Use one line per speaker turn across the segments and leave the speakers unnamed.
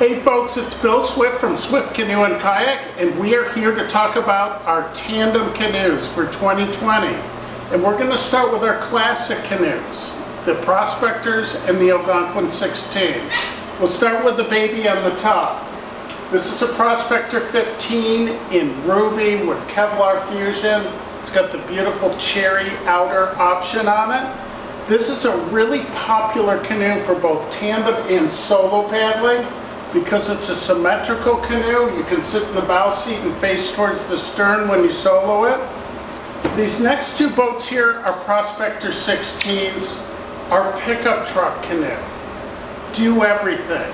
Hey folks, it's Bill Swift from Swift Canoe and Kayak, and we are here to talk about our tandem canoes for 2020. And we're going to start with our classic canoes, the Prospectors and the Algonquin 16. We'll start with the baby on the top. This is a Prospector 15 in ruby with Kevlar fusion. It's got the beautiful cherry outer option on it. This is a really popular canoe for both tandem and solo paddling. Because it's a symmetrical canoe, you can sit in the bow seat and face towards the stern when you solo it. These next two boats here are Prospector 16s, our pickup truck canoe. Do everything.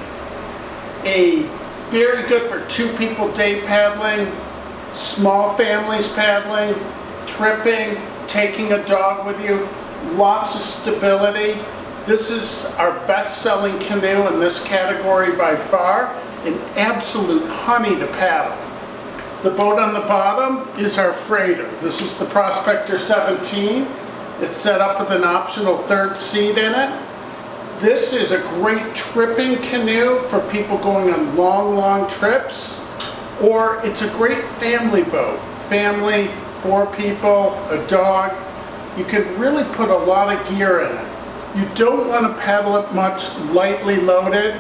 Very good for two people day paddling, small families paddling, tripping, taking a dog with you, lots of stability. This is our best-selling canoe in this category by far, an absolute honey to paddle. The boat on the bottom is our freighter. This is the Prospector 17. It's set up with an optional third seat in it. This is a great tripping canoe for people going on long trips, or it's a great family boat. Family, 4 people, a dog. You can really put a lot of gear in it. You don't want to paddle it much lightly loaded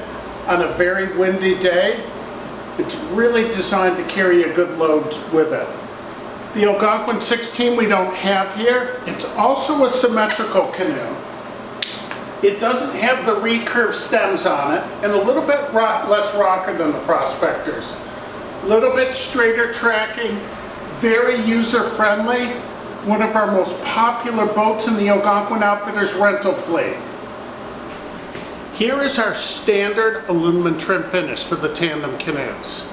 on a very windy day. It's really designed to carry a good load with it. The Algonquin 16 we don't have here. It's also a symmetrical canoe. It doesn't have the recurve stems on it and a little bit less rocker than the Prospectors. A little bit straighter tracking, very user-friendly. One of our most popular boats in the Algonquin Outfitters rental fleet. Here is our standard aluminum trim finish for the tandem canoes.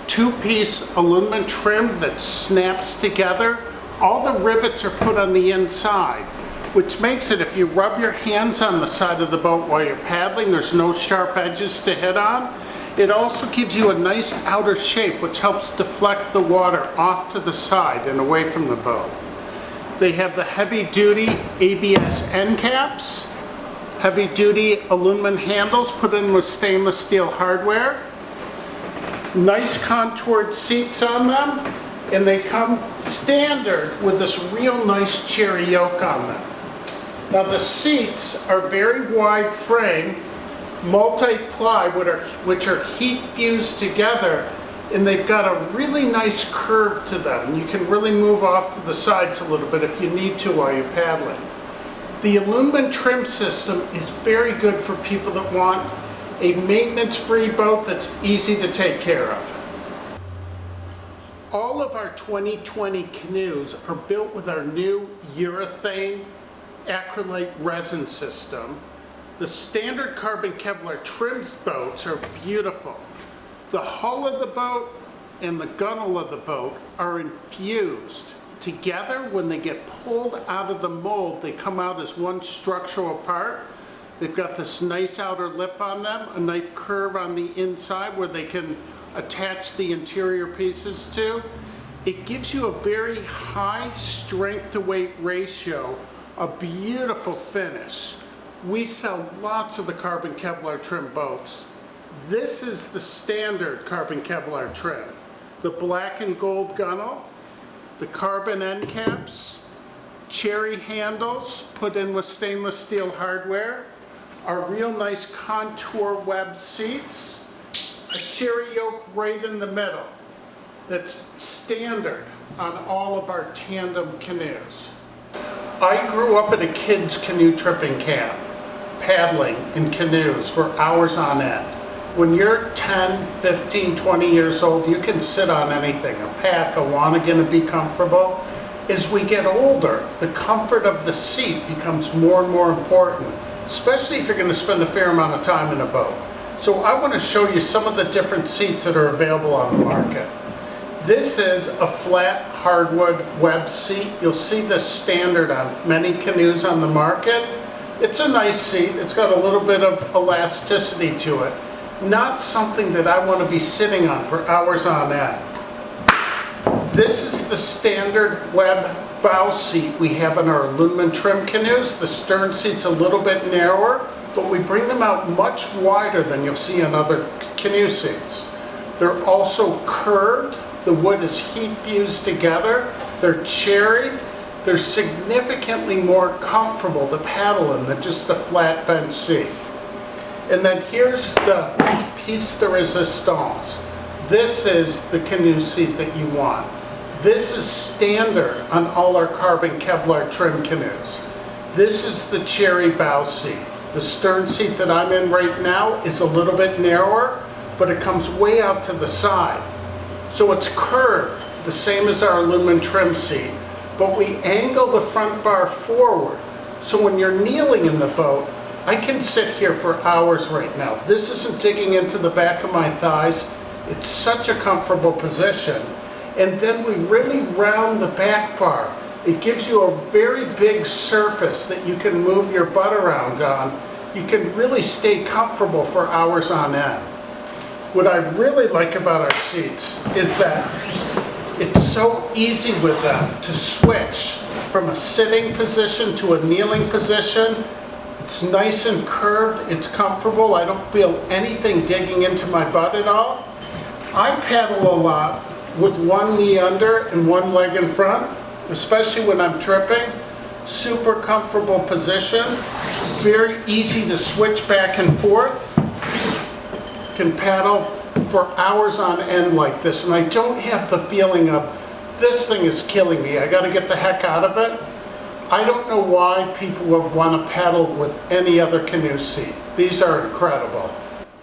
2-piece aluminum trim that snaps together. All the rivets are put on the inside, which makes it, if you rub your hands on the side of the boat while you're paddling, there's no sharp edges to hit on. It also gives you a nice outer shape, which helps deflect the water off to the side and away from the boat. They have the heavy-duty ABS end caps, heavy-duty aluminum handles put in with stainless steel hardware, nice contoured seats on them, and they come standard with this real nice cherry yoke on them. Now the seats are very wide frame, multi-ply, which are heat fused together, and they've got a really nice curve to them. You can really move off to the sides a little bit if you need to while you're paddling. The aluminum trim system is very good for people that want a maintenance-free boat that's easy to take care of. All of our 2020 canoes are built with our new urethane acrylate resin system. The standard carbon Kevlar trimmed boats are beautiful. The hull of the boat and the gunnel of the boat are infused together. When they get pulled out of the mold, they come out as one structural part. They've got this nice outer lip on them, a nice curve on the inside where they can attach the interior pieces to. It gives you a very high strength to weight ratio, a beautiful finish. We sell lots of the carbon Kevlar trim boats. This is the standard carbon Kevlar trim. The black and gold gunnel, the carbon end caps, cherry handles put in with stainless steel hardware, our real nice contour web seats, a cherry yoke right in the middle that's standard on all of our tandem canoes. I grew up at a kids' canoe tripping camp, paddling in canoes for hours on end. When you're 10, 15, 20 years old, you can sit on anything, a pack, a wanigan, and be comfortable. As we get older, the comfort of the seat becomes more and more important, especially if you're going to spend a fair amount of time in a boat. So I want to show you some of the different seats that are available on the market. This is a flat hardwood web seat. You'll see this standard on many canoes on the market. It's a nice seat. It's got a little bit of elasticity to it. Not something that I want to be sitting on for hours on end. This is the standard web bow seat we have in our aluminum trim canoes. The stern seat's a little bit narrower, but we bring them out much wider than you'll see on other canoe seats. They're also curved. The wood is heat fused together. They're cherry. They're significantly more comfortable to paddle in than just the flat bench seat. And then here's the piece de resistance. This is the canoe seat that you want. This is standard on all our carbon Kevlar trim canoes. This is the cherry bow seat. The stern seat that I'm in right now is a little bit narrower, but it comes way out to the side. So it's curved, the same as our aluminum trim seat, but we angle the front bar forward. So when you're kneeling in the boat, I can sit here for hours right now. This isn't digging into the back of my thighs. It's such a comfortable position. And then we really round the back bar. It gives you a very big surface that you can move your butt around on. You can really stay comfortable for hours on end. What I really like about our seats is that it's so easy with them to switch from a sitting position to a kneeling position. It's nice and curved, it's comfortable. I don't feel anything digging into my butt at all. I paddle a lot with one knee under and one leg in front, especially when I'm tripping. Super comfortable position, very easy to switch back and forth. Can paddle for hours on end like this, and I don't have the feeling of, this thing is killing me, I gotta get the heck out of it. I don't know why people would want to paddle with any other canoe seat. These are incredible.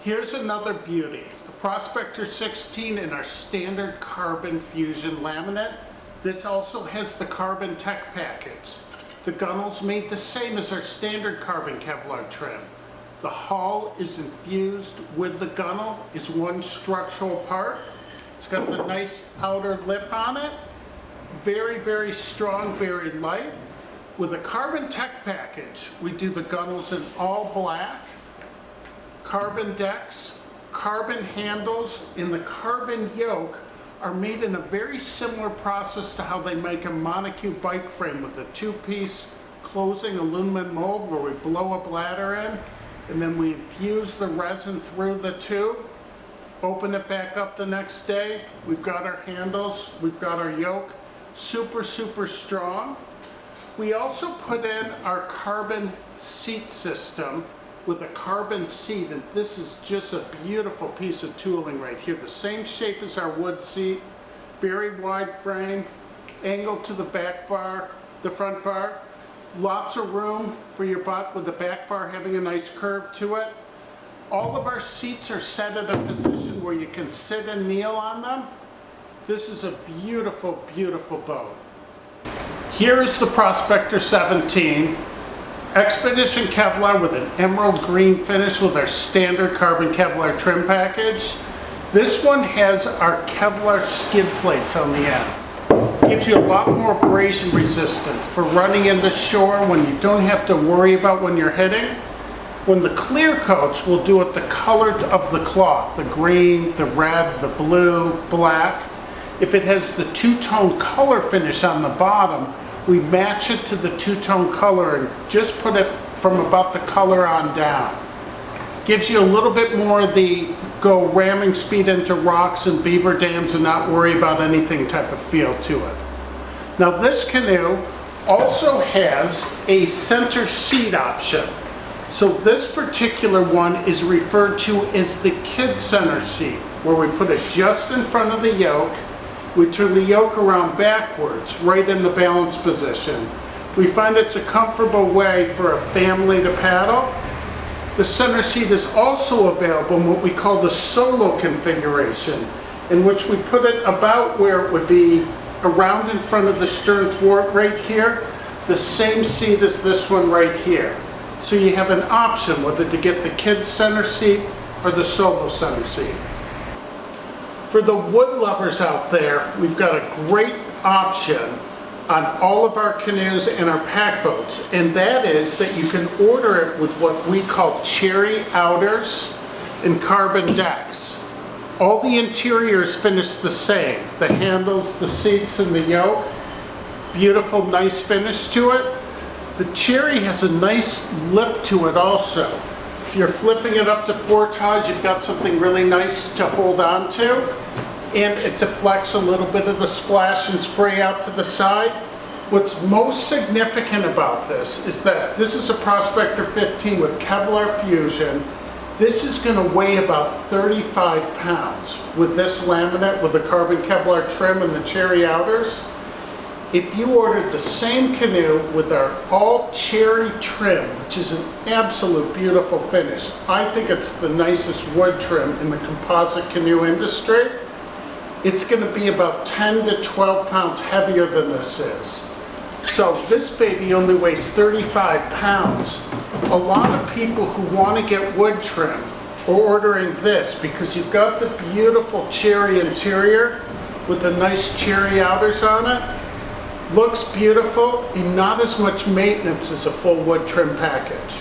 Here's another beauty. The Prospector 16 in our standard carbon fusion laminate. This also has the carbon tech package. The gunnel's made the same as our standard carbon Kevlar trim. The hull is infused with the gunnel, is one structural part. It's got the nice outer lip on it. Very, very strong, very light. With a carbon tech package, we do the gunnels in all black, carbon decks, carbon handles, and the carbon yoke are made in a very similar process to how they make a monocue bike frame with a two-piece closing aluminum mold where we blow a bladder in, and then we infuse the resin through the tube, open it back up the next day. We've got our handles, we've got our yoke, super, super strong. We also put in our carbon seat system with a carbon seat, and this is just a beautiful piece of tooling right here. The same shape as our wood seat, very wide frame, angled to the back bar, the front bar. Lots of room for your butt with the back bar having a nice curve to it. All of our seats are set at a position where you can sit and kneel on them. This is a beautiful, beautiful boat. Here is the Prospector 17, Expedition Kevlar with an emerald green finish with our standard carbon Kevlar trim package. This one has our Kevlar skid plates on the end. Gives you a lot more abrasion resistance for running into shore when you don't have to worry about when you're hitting. When the clear coats will do it the color of the cloth, the green, the red, the blue, black. If it has the two-tone color finish on the bottom, we match it to the two-tone color and just put it from about the color on down. Gives you a little bit more of the go ramming speed into rocks and beaver dams and not worry about anything type of feel to it. Now this canoe also has a center seat option. So this particular one is referred to as the kid center seat, where we put it just in front of the yoke. We turn the yoke around backwards, right in the balance position. We find it's a comfortable way for a family to paddle. The center seat is also available in what we call the solo configuration, in which we put it about where it would be around in front of the stern thwart right here, the same seat as this one right here. So you have an option whether to get the kids center seat or the solo center seat. For the wood lovers out there, we've got a great option on all of our canoes and our pack boats, and that is that you can order it with what we call cherry outers and carbon decks. All the interiors finish the same. The handles, the seats, and the yoke. Beautiful, nice finish to it. The cherry has a nice lip to it also. If you're flipping it up to portage, you've got something really nice to hold on to, and it deflects a little bit of the splash and spray out to the side. What's most significant about this is that this is a Prospector 15 with Kevlar fusion. This is going to weigh about 35 pounds with this laminate with the carbon Kevlar trim and the cherry outers. If you ordered the same canoe with our all cherry trim, which is an absolute beautiful finish, I think it's the nicest wood trim in the composite canoe industry, it's going to be about 10 to 12 pounds heavier than this is. So this baby only weighs 35 pounds. A lot of people who want to get wood trim are ordering this because you've got the beautiful cherry interior with the nice cherry outers on it. Looks beautiful and not as much maintenance as a full wood trim package.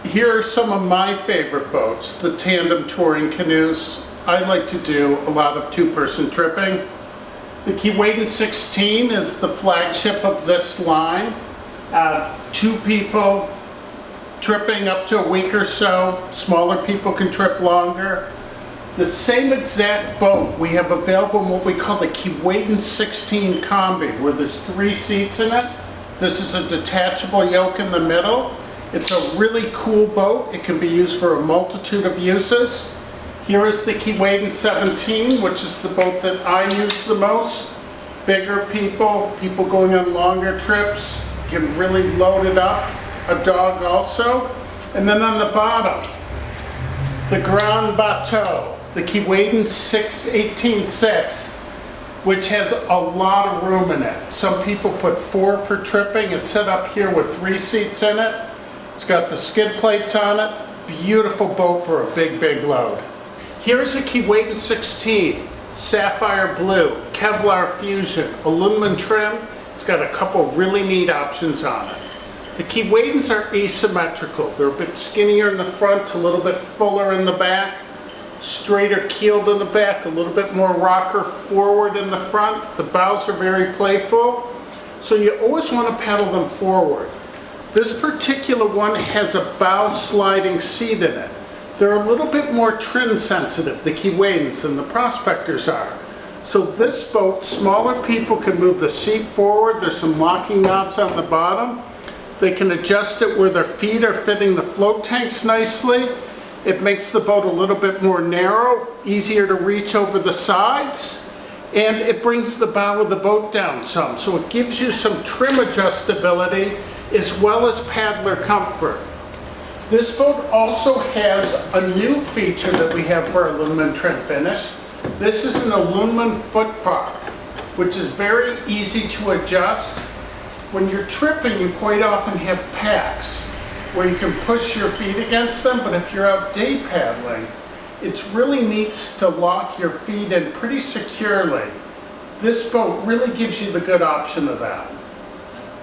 Here are some of my favorite boats, the tandem touring canoes. I like to do a lot of two-person tripping. The Keyweight 16 is the flagship of this line. Two people tripping up to a week or so. Smaller people can trip longer. The same exact boat we have available in what we call the Keyweight 16 Combi, where there's 3 seats in it. This is a detachable yoke in the middle. It's a really cool boat. It can be used for a multitude of uses. Here is the Keyweight 17, which is the boat that I use the most. Bigger people, people going on longer trips, can really load it up. A dog also. And then on the bottom, the Grand Bateau, the Keyweight 18.6, which has a lot of room in it. Some people put 4 for tripping. It's set up here with 3 seats in it. It's got the skid plates on it. Beautiful boat for a big, big load. Here's a Keyweight 16, sapphire blue, Kevlar fusion, aluminum trim. It's got a couple really neat options on it. The Keyweights are asymmetrical. They're a bit skinnier in the front, a little bit fuller in the back, straighter keeled in the back, a little bit more rocker forward in the front. The bows are very playful, so you always want to paddle them forward. This particular one has a bow sliding seat in it. They're a little bit more trim sensitive, the Keyweights, than the Prospectors are. So this boat, smaller people can move the seat forward. There's some locking knobs on the bottom. They can adjust it where their feet are fitting the float tanks nicely. It makes the boat a little bit more narrow, easier to reach over the sides, and it brings the bow of the boat down some. So it gives you some trim adjustability as well as paddler comfort. This boat also has a new feature that we have for our aluminum trim finish. This is an aluminum footbar, which is very easy to adjust. When you're tripping, you quite often have packs where you can push your feet against them, but if you're out day paddling, it's really neat to lock your feet in pretty securely. This boat really gives you the good option of that.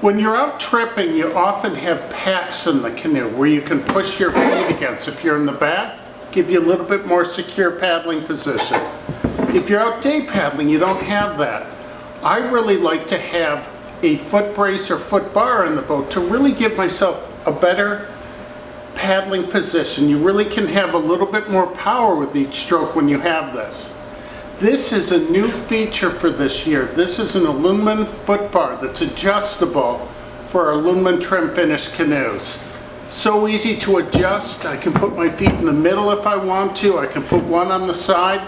When you're out tripping, you often have packs in the canoe where you can push your feet against. If you're in the back, give you a little bit more secure paddling position. If you're out day paddling, you don't have that. I really like to have a foot brace or foot bar in the boat to really give myself a better paddling position. You really can have a little bit more power with each stroke when you have this. This is a new feature for this year. This is an aluminum foot bar that's adjustable for our aluminum trim finish canoes. So easy to adjust. I can put my feet in the middle if I want to. I can put one on the side.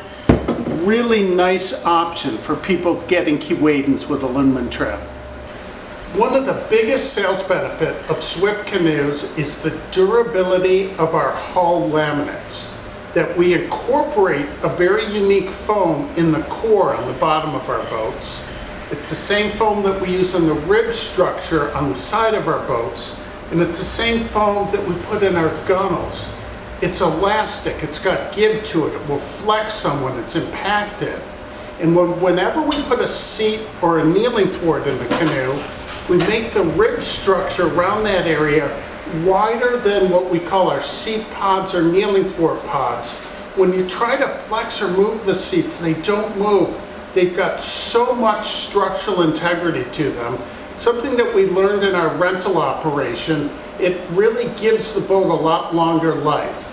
Really nice option for people getting Keyweights with aluminum trim. One of the biggest sales benefit of Swift canoes is the durability of our hull laminates. That we incorporate a very unique foam in the core on the bottom of our boats. It's the same foam that we use on the rib structure on the side of our boats, and it's the same foam that we put in our gunnels. It's elastic, it's got give to it, it will flex on when it's impacted. And whenever we put a seat or a kneeling thwart in the canoe, we make the rib structure around that area wider than what we call our seat pods or kneeling thwart pods. When you try to flex or move the seats, they don't move. They've got so much structural integrity to them. Something that we learned in our rental operation it really gives the boat a lot longer life.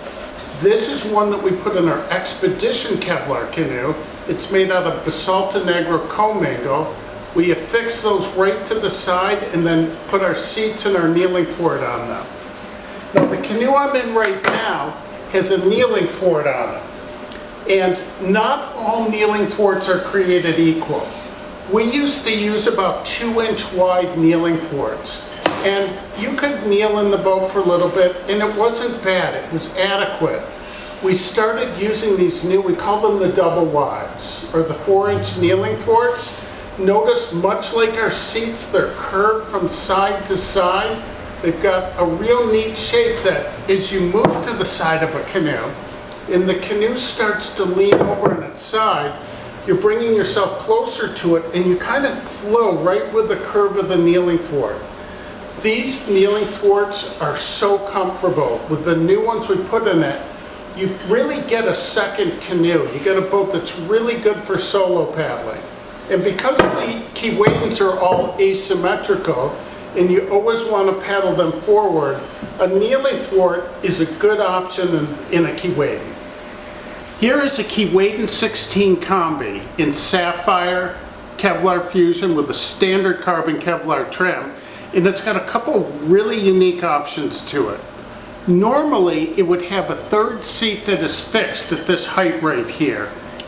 This is one that we put in our Expedition Kevlar canoe. It's made out of Basalto Negro commingle. We affix those right to the side and then put our seats and our kneeling thwart on them. Now the canoe I'm in right now has a kneeling thwart on it. And not all kneeling thwarts are created equal. We used to use about 2-inch wide kneeling thwarts. And you could kneel in the boat for a little bit and it wasn't bad, it was adequate. We started using these new, we call them the double wides, or the 4-inch kneeling thwarts. Notice, much like our seats, they're curved from side to side. They've got a real neat shape that as you move to the side of a canoe, and the canoe starts to lean over on its side, you're bringing yourself closer to it and you kind of flow right with the curve of the kneeling thwart. These kneeling thwarts are so comfortable. With the new ones we put in it, you really get a second canoe. You get a boat that's really good for solo paddling. And because the Keyweights are all asymmetrical, and you always want to paddle them forward, a kneeling thwart is a good option in a Keyweight. Here is a Keyweight 16 Combi in Sapphire Kevlar Fusion with a standard carbon Kevlar trim, and it's got a couple really unique options to it. Normally, it would have a third seat that is fixed at this height right here,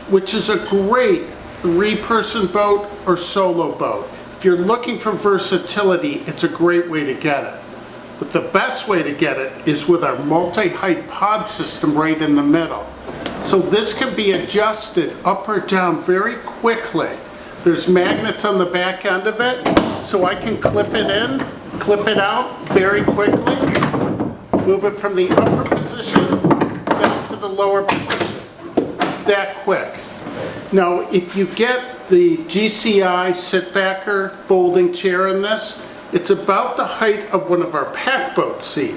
which is a great 3-person boat or solo boat. If you're looking for versatility, it's a great way to get it. But the best way to get it is with our multi-height pod system right in the middle. So this can be adjusted up or down very quickly. There's magnets on the back end of it, so I can clip it in, clip it out very quickly, move it from the upper position down to the lower position. That quick. Now, if you get the GCI sit-backer folding chair in this, it's about the height of one of our pack boat seat.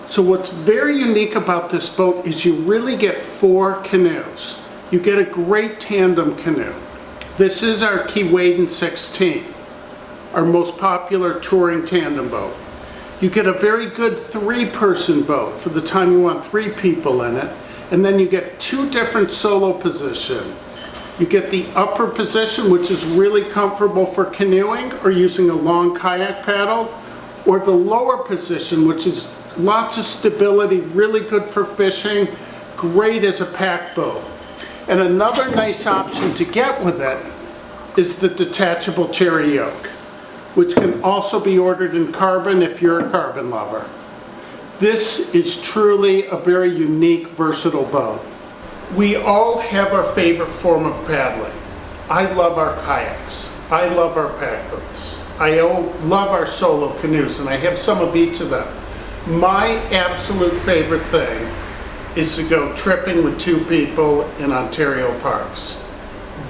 So what's very unique about this boat is you really get 4 canoes. You get a great tandem canoe. This is our Keyweight 16, our most popular touring tandem boat. You get a very good 3-person boat for the time you want 3 people in it, and then you get 2 different solo positions. You get the upper position, which is really comfortable for canoeing or using a long kayak paddle, or the lower position, which is lots of stability, really good for fishing, great as a pack boat. And another nice option to get with it is the detachable cherry yoke, which can also be ordered in carbon if you're a carbon lover. This is truly a very unique, versatile boat. We all have our favorite form of paddling. I love our kayaks. I love our pack boats. I love our solo canoes, and I have some of each of them. My absolute favorite thing is to go tripping with 2 people in Ontario parks.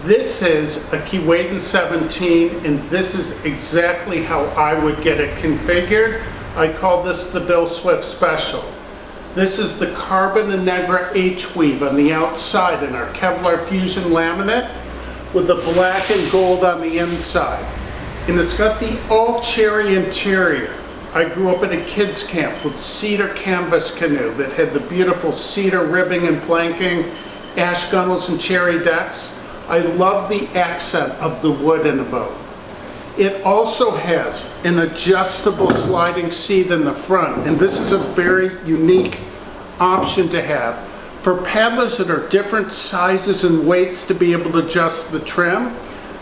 This is a Keyweight 17, and this is exactly how I would get it configured. I call this the Bill Swift Special. This is the Carbon and Negra H-weave on the outside in our Kevlar Fusion laminate with the black and gold on the inside. And it's got the all cherry interior. I grew up at a kids camp with cedar canvas canoe that had the beautiful cedar ribbing and planking, ash gunnels and cherry decks. I love the accent of the wood in the boat. It also has an adjustable sliding seat in the front, and this is a very unique option to have for paddlers that are different sizes and weights to be able to adjust the trim.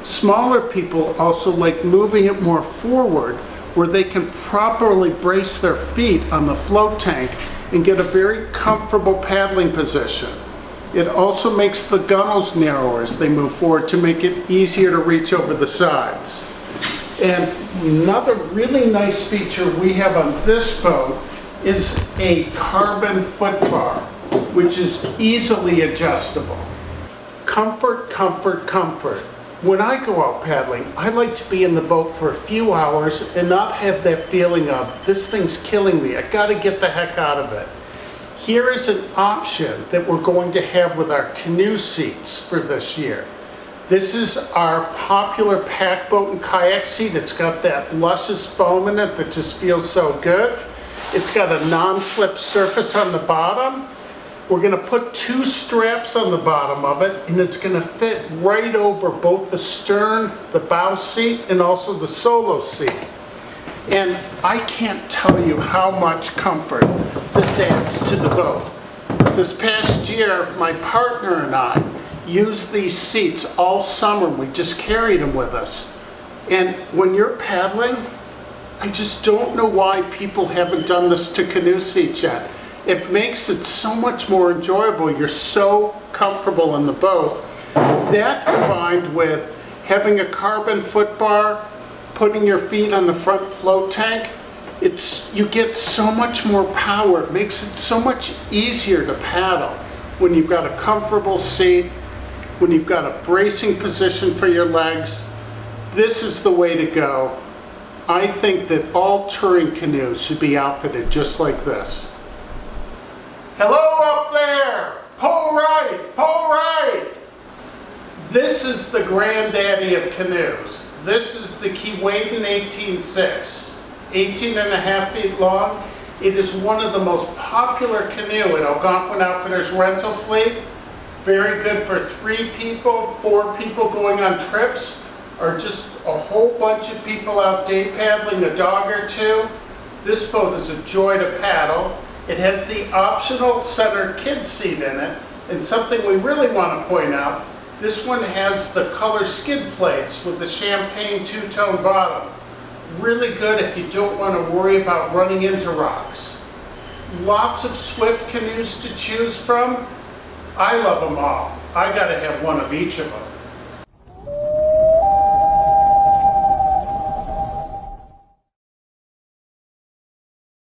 Smaller people also like moving it more forward where they can properly brace their feet on the float tank and get a very comfortable paddling position. It also makes the gunnels narrower as they move forward to make it easier to reach over the sides. And another really nice feature we have on this boat is a carbon footbar, which is easily adjustable. Comfort, comfort, comfort. When I go out paddling, I like to be in the boat for a few hours and not have that feeling of, this thing's killing me, I gotta get the heck out of it. Here is an option that we're going to have with our canoe seats for this year. This is our popular pack boat and kayak seat. It's got that luscious foam in it that just feels so good. It's got a non-slip surface on the bottom. We're gonna put 2 straps on the bottom of it, and it's gonna fit right over both the stern, the bow seat, and also the solo seat. And I can't tell you how much comfort this adds to the boat. This past year, my partner and I used these seats all summer. We just carried them with us. And when you're paddling, I just don't know why people haven't done this to canoe seats yet. It makes it so much more enjoyable. You're so comfortable in the boat. That combined with having a carbon footbar, putting your feet on the front float tank, you get so much more power. It makes it so much easier to paddle when you've got a comfortable seat, when you've got a bracing position for your legs. This is the way to go. I think that all touring canoes should be outfitted just like this. Hello up there! Pull right! Pull right! This is the granddaddy of canoes. This is the Keyweight 18.6, 18.5 feet long. It is one of the most popular canoe in Algonquin Outfitters rental fleet. Very good for 3 people, 4 people going on trips, or just a whole bunch of people out day paddling, a dog or 2. This boat is a joy to paddle. It has the optional center kid seat in it, and something we really want to point out, this one has the color skid plates with the champagne 2-tone bottom. Really good if you don't want to worry about running into rocks. Lots of Swift canoes to choose from. I love them all. I gotta have one of each of them.